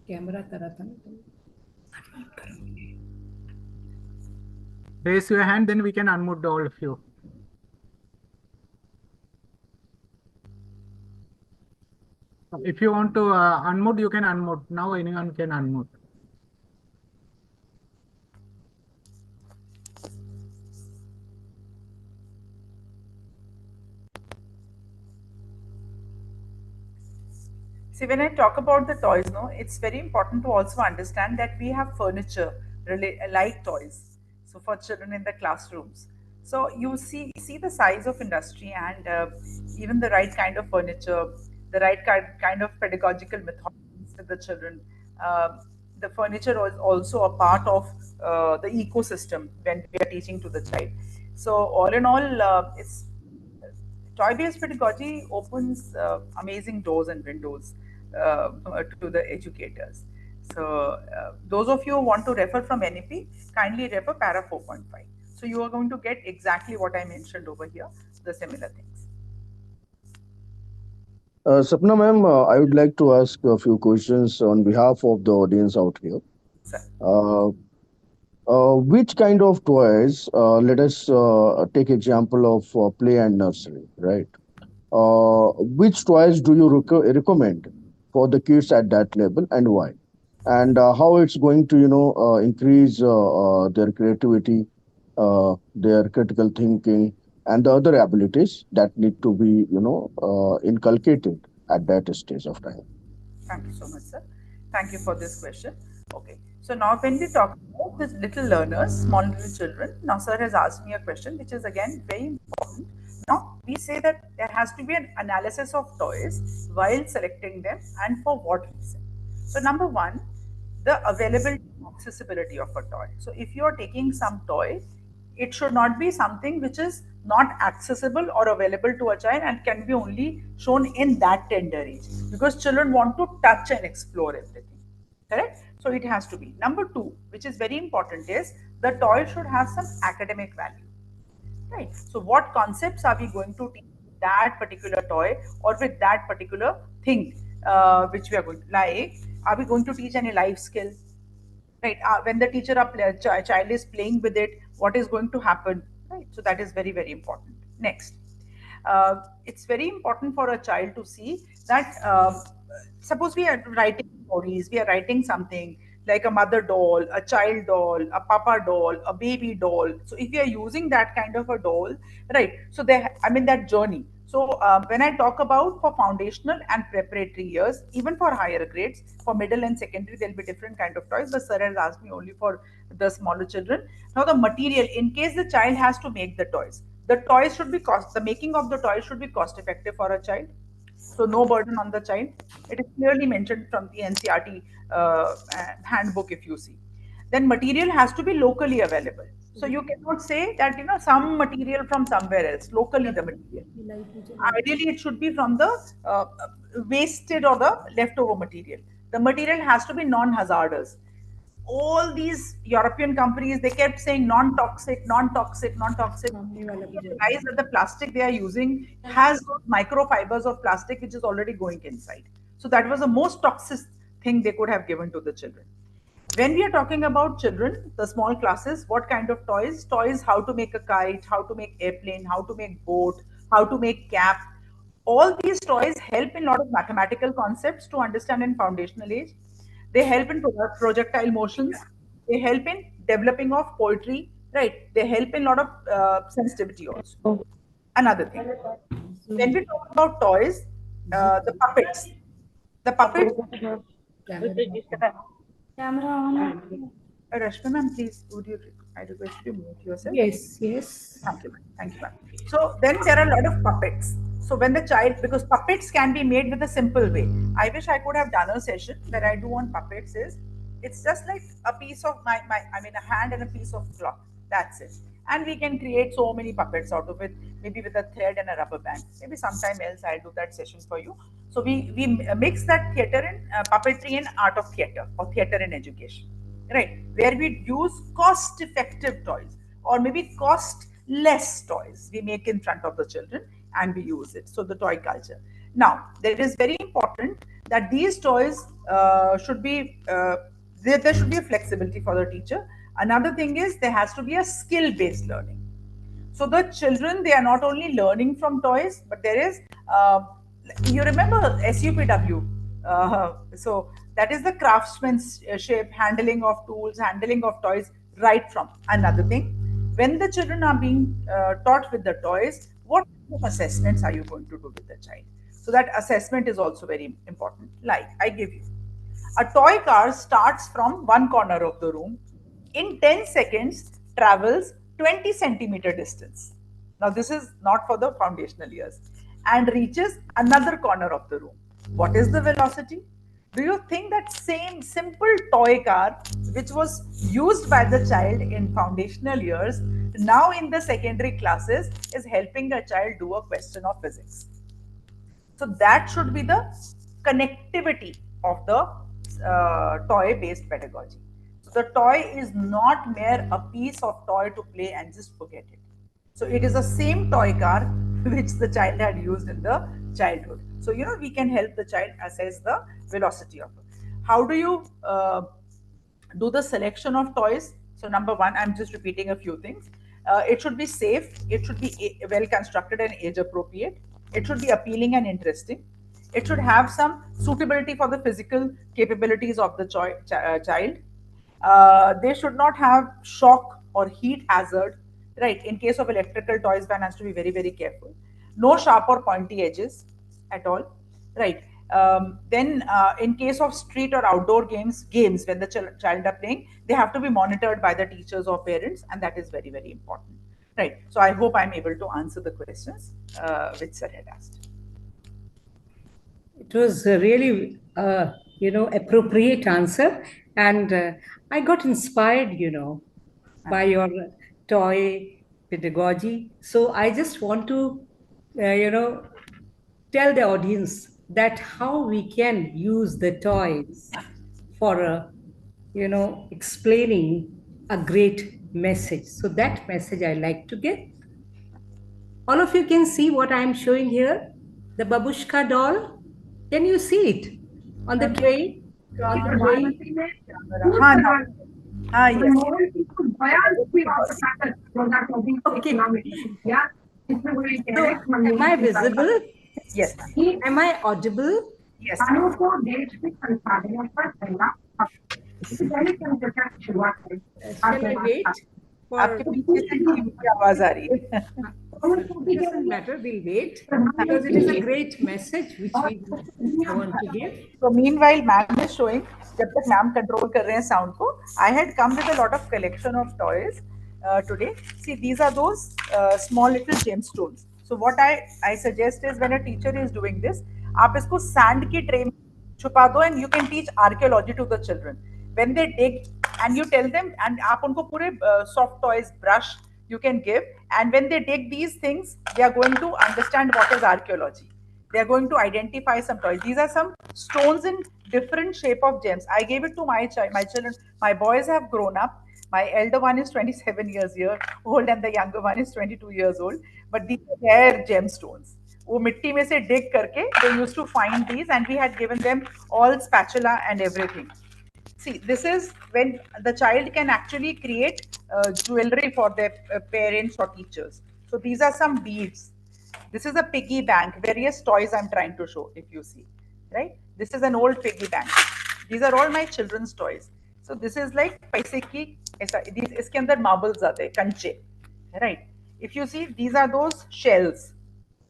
Camera करा था ना Raise your hand, then we can unmute all of you. If you want to unmute, you can unmute. Now anyone can unmute. See, when I talk about the toys, no, it's very important to also understand that we have furniture like toys. So for children in the classrooms, so you see the size of industry and even the right kind of furniture, the right kind of pedagogical methods with the children. The furniture is also a part of the ecosystem when we are teaching to the child. So all in all, it's toy-based pedagogy opens amazing doors and windows to the educators. So those of you who want to refer from NEP, kindly refer para 4.5. So you are going to get exactly what I mentioned over here, the similar things. Sapna ma'am, I would like to ask a few questions on behalf of the audience out here. Sir. Uh, which kind of toys? Let us take example of play and nursery, right? Which toys do you recommend for the kids at that level, and why? And how it's going to, increase their creativity, their critical thinking, and the other abilities that need to be, inculcated at that stage of time. Thank you so much, sir. Thank you for this question. Okay, so now when we talk about the little learners, small little children, now sir has asked me a question which is again very important. Now we say that there has to be an analysis of toys while selecting them and for what reason. So number one, the availability and accessibility of a toy. So if you are taking some toy, it should not be something which is not accessible or available to a child and can be only shown in that tender age, because children want to touch and explore everything. Correct? So it has to be. Number two, which is very important, is the toy should have some academic value. Right? So what concepts are we going to teach with that particular toy or with that particular thing which we are going to, like, are we going to teach any life skill? Right, when the teacher or child is playing with it, what is going to happen, right? So that is very, very important. Next, it's very important for a child to see that suppose we are writing stories, we are writing something like a mother doll, a child doll, a papa doll, a baby doll. So if we are using that kind of a doll, right, so there, I mean, that journey. So when I talk about for foundational and preparatory years, even for higher grades, for middle and secondary, there'll be different kind of toys. But sir has asked me only for the smaller children. Now the material, in case the child has to make the toys should be cost. The making of the toys should be cost effective for a child, so no burden on the child. It is clearly mentioned from the NCRT handbook, if you see. then material has to be locally available. So you cannot say that some material from somewhere else, locally the material. Ideally, it should be from the wasted or the leftover material. The material has to be non-hazardous. All these European companies, they kept saying non-toxic, non-toxic, non-toxic. They realize that the plastic they are using has those microfibers of plastic which is already going inside. So that was the most toxic thing they could have given to the children. When we are talking about children, the small classes, what kind of toys? Toys, how to make a kite, how to make airplane, how to make boat, how to make cap. All these toys help in a lot of mathematical concepts to understand in foundational age. They help in projectile motions. They help in developing of poetry, right? They help in a lot of sensitivity also. Another thing, when we talk about toys, the puppets. Camera on. Rashmi ma'am, please, I request you to mute yourself. Yes, yes. Thank you, ma'am. Thank you, ma'am. So then there are a lot of puppets. So when the child, because puppets can be made with a simple way. I wish I could have done a session where I do on puppets is, it's just like a piece of a hand and a piece of cloth. That's it. And we can create so many puppets out of it, maybe with a thread and a rubber band. Maybe sometime else I'll do that session for you. So we mix that theater and puppetry and art of theater or theater in education, right? Where we use cost effective toys or maybe cost less toys we make in front of the children and we use it. So the toy culture. Now, there is very important that these toys should be, there should be a flexibility for the teacher. Another thing is there has to be a skill based learning. So the children, they are not only learning from toys, but there is, you remember SUPW. So that is the craftsmanship, handling of tools, handling of toys, right from. Another thing, when the children are being taught with the toys, what kind of assessments are you going to do with the child? So that assessment is also very important. Like I give you, a toy car starts from one corner of the room, in 10 seconds travels 20 centimeter distance. Now, this is not for the foundational years, and reaches another corner of the room. What is the velocity? Do you think that same simple toy car, which was used by the child in foundational years, now in the secondary classes is helping a child do a question of physics? So that should be the connectivity of the toy-based pedagogy. So the toy is not mere a piece of toy to play and just forget it. So it is the same toy car which the child had used in the childhood. So we can help the child assess the velocity of it. How do you do the selection of toys? So number one, I'm just repeating a few things. It should be safe. It should be well constructed and age appropriate. It should be appealing and interesting. It should have some suitability for the physical capabilities of the child. They should not have shock or heat hazard, right? In case of electrical toys, one has to be very, very careful. No sharp or pointy edges at all, right? Then, in case of street or outdoor games when the child are playing, they have to be monitored by the teachers or parents, and that is very, very important, right? So, I hope I'm able to answer the questions which sir had asked. It was really, appropriate answer. And I got inspired, by your toy pedagogy. So I just want to, tell the audience that how we can use the toys for, explaining a great message. So that message I like to give. All of you can see what I am showing here, the babushka doll. Can you see it on the tray? On the tray. Yes. Okay. So, am I visible? Yes. Am I audible? Yes. Shall I wait for? आपके पीछे से TV की आवाज आ रही है. It doesn't matter. We'll wait because it is a great message which we want to give. So meanwhile, ma'am is showing. जब तक ma'am control कर रहे हैं sound को, I had come with a lot of collection of toys today. See, these are those small little gemstones. So what I suggest is when a teacher is doing this, आप इसको sand की tray में छुपा दो and you can teach archaeology to the children. When they dig and you tell them, and आप उनको पूरे soft toys, brush you can give, and when they dig these things, they are going to understand what is archaeology. They are going to identify some toys. These are some stones in different shape of gems. I gave it to my child, my children. My boys have grown up. My elder one is 27 year old, and the younger one is 22 years old. But these are their gemstones. वो मिट्टी में से dig करके they used to find these, and we had given them all spatula and everything. See, this is when the child can actually create jewelry for their parents or teachers. So these are some beads. This is a piggy bank, various toys I'm trying to show, if you see, right? This is an old piggy bank. These are all my children's toys. So this is like paise ki, these, iske andar marbles aate, kanche, right? If you see, these are those shells.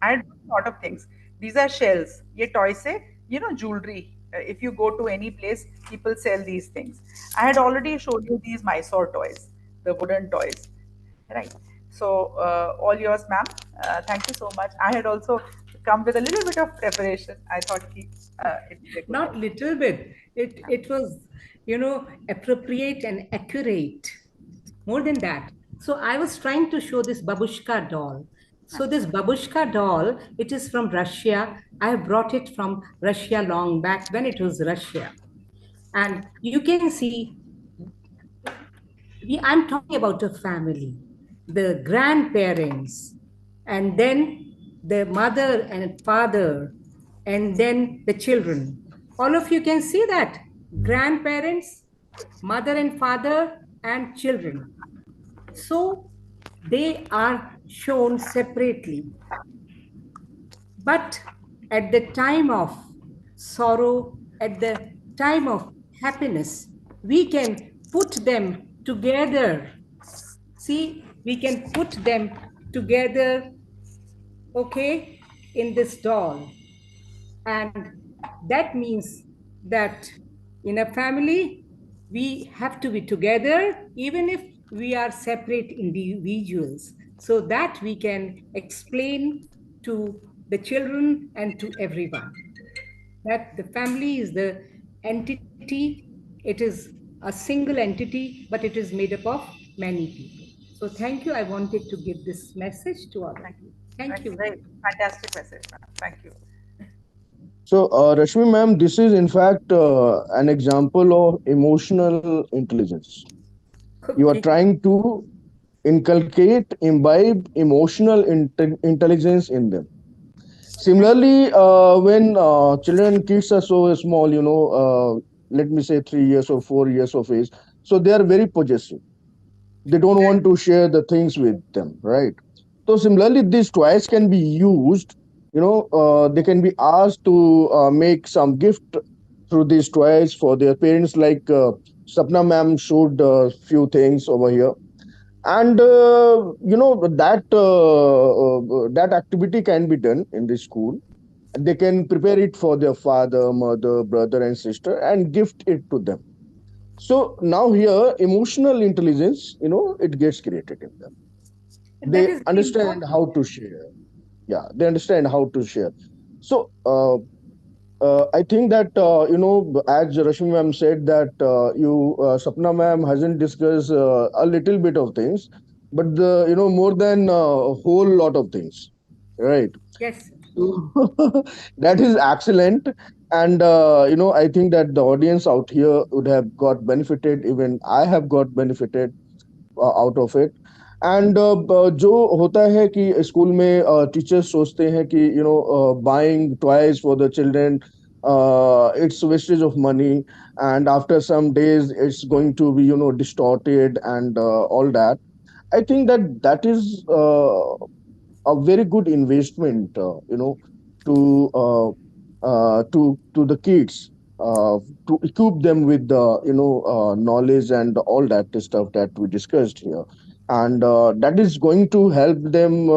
I had a lot of things. These are shells. ये toy से, you know, jewelry. If you go to any place, people sell these things. I had already showed you these Mysore toys, the wooden toys, right? So all yours, ma'am. Thank you so much. I had also come with a little bit of preparation. I thought it would be a good Not help. little bit. It was, appropriate and accurate. More than that. So I was trying to show this babushka doll. So this babushka doll, it is from Russia. I have brought it from Russia long back when it was Russia. And you can see, I'm talking about a family, the grandparents, and then the mother and father, and then the children. All of you can see that grandparents, mother and father, and children. So they are shown separately. But at the time of sorrow, at the time of happiness, we can put them together. See, we can put them together, okay, in this doll. And that means that in a family, we have to be together, even if we are separate individuals, so that we can explain to the children and to everyone that the family is the entity, it is a single entity, but it is made up of many people. So, thank you. I wanted to give this message to all of Thank you. you. Thank That's you. very fantastic message, ma'am. Thank you. So, Rashmi ma'am, this is in fact an example of emotional intelligence. You are Okay. trying to inculcate, imbibe emotional intelligence in them. Similarly, when children, kids are so small, let me say 3 years or 4 years of age, so they are very possessive. They don't want to share the things with them, right? So similarly, these toys can be used. They can be asked to make some gift through these toys for their parents. Like Sapna ma'am showed a few things over here, and that activity can be done in the school. They can prepare it for their father, mother, brother, and sister, and gift it to them. So now here, emotional intelligence, it gets created in them. That They is very understand important. how to share. Yeah, they understand how to share. So I think that as Rashmi ma'am said that Sapna ma'am hasn't discussed a little bit of things, but more than a whole lot of things, right? Yes. So that is excellent, and I think that the audience out here would have got benefited. Even I have got benefited out of it. And जो होता है कि school में teachers सोचते हैं कि buying toys for the children it's wastage of money, and after some days it's going to be distorted and all that. I think that that is a very good investment, to to the kids, to equip them with the knowledge and all that stuff that we discussed here, and that is going to help them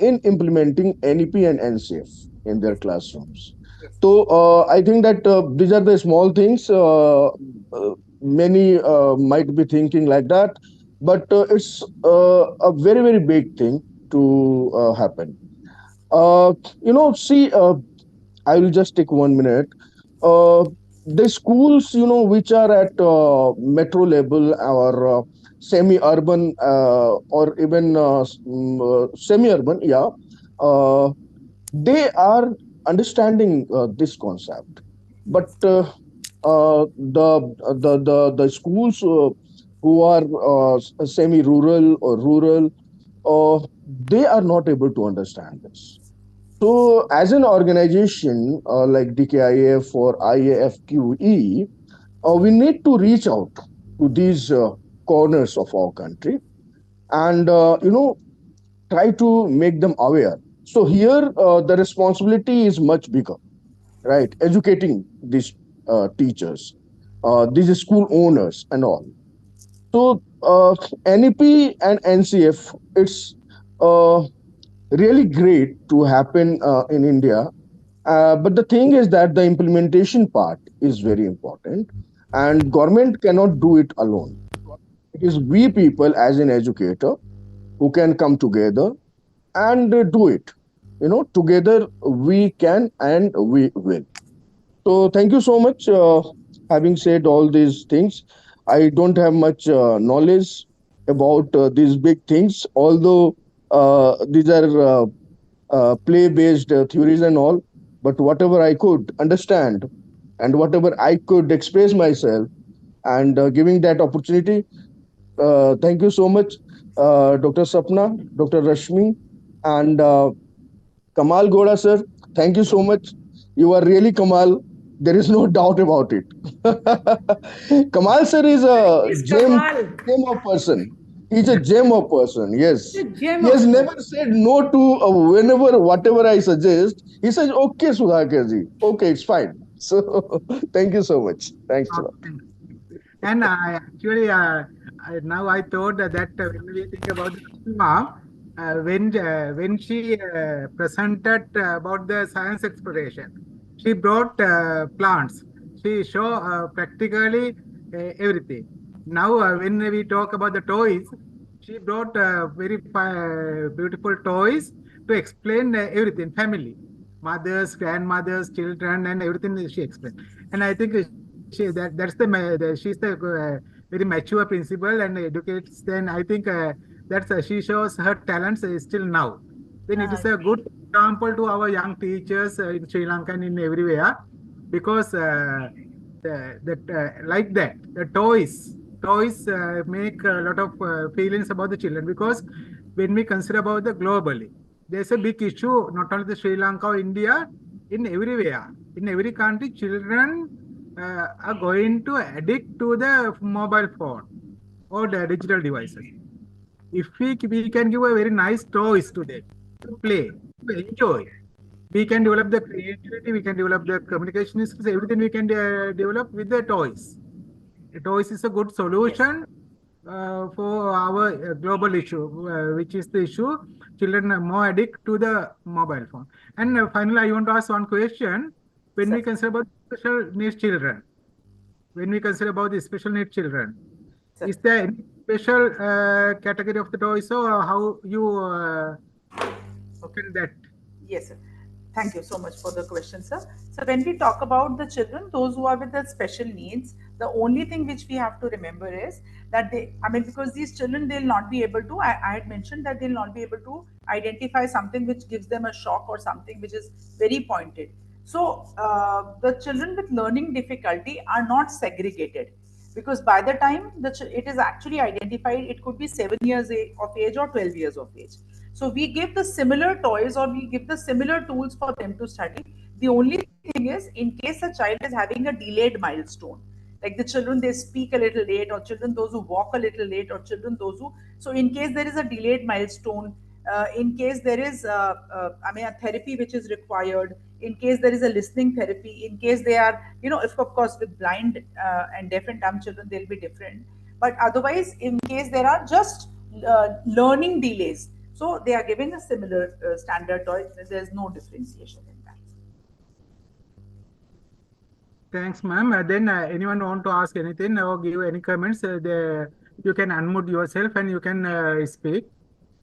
in implementing NEP and NCF in their Yes. classrooms. Yes. So I think that these are the small things. Many might be thinking like that, but it's a very very big thing to happen. See, I will just take 1 minute. Uh, the schools, which are at metro level or semi-urban or even semi-urban, yeah, uh, they are understanding this concept. But the schools who are semi-rural or rural, they are not able to understand this. So, as an organization like DKIF or IAFQE, we need to reach out to these corners of our country and try to make them aware. So here, the responsibility is much bigger, right? Educating these teachers, these school owners, and all. So NEP and NCF, it's uh, really great to happen in India. But the thing is that the implementation part is very important, and government cannot do it alone. It is we people as an educator who can come together and do it. Together we can and we will. So thank you so much. Having said all these things, I don't have much knowledge about these big things, although these are play based theories and all. But whatever I could understand and whatever I could express myself and giving that opportunity, thank you so much, Dr. Sapna, Dr. Rashmi, and Kamal Goda, sir. Thank you so much. You are really Kamal. There is no doubt about it. Kamal, sir, is a Yes, Kamal. gem of person. He's a gem of person. The Yes. gem He of has never person. said no to whenever, whatever I suggest. He says, okay, Sudhakar ji. Okay, it's fine. So, thank you so much. Thanks a lot. Okay. And I actually, now I thought that when we think about the mom, when she presented about the science exploration, she brought plants. She show practically everything. Now, when we talk about the toys, she brought very beautiful toys to explain everything, family, mothers, grandmothers, children, and everything she explained. And I think that's she's the very mature principal and educates. Then I think that's she shows her talents still now. Then it Ah, is a good example to our young teachers in Sri Lanka and in everywhere because like that the toys make a lot of feelings about the children because when we consider about the globally there's a big issue not only the Sri Lanka or India in everywhere in every country children are going to addict to the mobile phone or the digital devices. If we can give a very nice toys to them to play, to enjoy, we can develop the creativity, we can develop the communication skills, everything we can develop with the toys. The toys is a good yes, solution for our global issue, which is the issue children are more addict to the mobile phone. And finally, I want to ask one question. When we sir. consider about special needs children, when we consider about the special needs children, Sir. is there any special category of the toys or how you Okay. open that? Yes, sir. Thank you so much for the question, sir. So, when we talk about the children, those who are with the special needs, the only thing which we have to remember is that I mean, because these children, they'll not be able to, I had mentioned that they'll not be able to identify something which gives them a shock or something which is very pointed. So, the children with learning difficulty are not segregated because by the time it is actually identified, it could be 7 years of age or 12 years of age. So we give the similar toys or we give the similar tools for them to study. The only thing is, in case a child is having a delayed milestone, like the children they speak a little late, or children those who walk a little late, or children those who, so in case there is a delayed milestone, in case there is I mean a therapy which is required, in case there is a listening therapy, in case they are, if of course with blind and deaf and dumb children they'll be different, but otherwise in case there are just learning delays, so they are giving a similar standard toy. There's no differentiation in that. Thanks, ma'am. Then anyone want to ask anything or give any comments? You can unmute yourself and you can speak.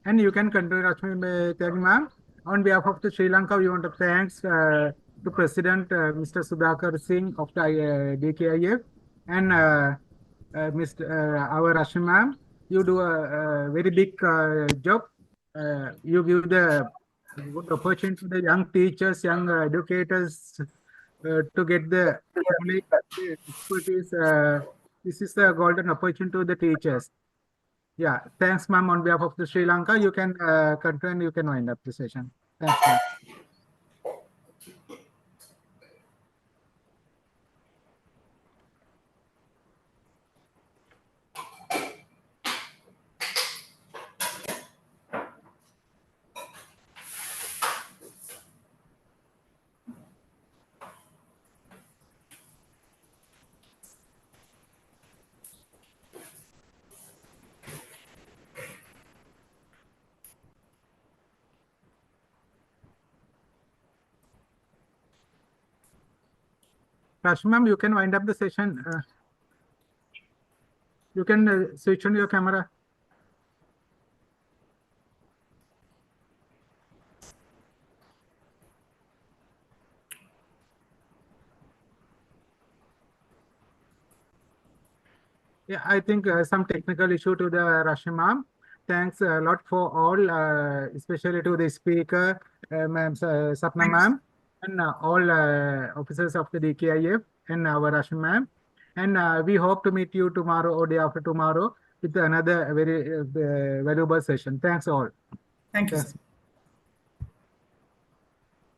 And you can continue, Rashmi. Thank you, ma'am. On behalf of the Sri Lanka, we want to thanks to President Mr. Sudhakar Singh of the DKIF and Mr. Our Rashmi ma'am. You do a very big job. You give the good opportunity to the young teachers, young educators to get the knowledge, the expertise. This is a golden opportunity to the teachers. Yeah, thanks, ma'am. On behalf of the Sri Lanka, you can continue. You can wind up the session. Thanks, ma'am. Rashmi ma'am, you can wind up the session. You can switch on your camera. Yeah, I think some technical issue to the Rashmi ma'am. Thanks a lot for all, especially to the speaker, ma'am, Sapna ma'am, and all officers of the DKIF and our Rashmi ma'am. And we hope to meet you tomorrow or day after tomorrow with another very valuable session. Thanks all. Thank you, Thanks. sir.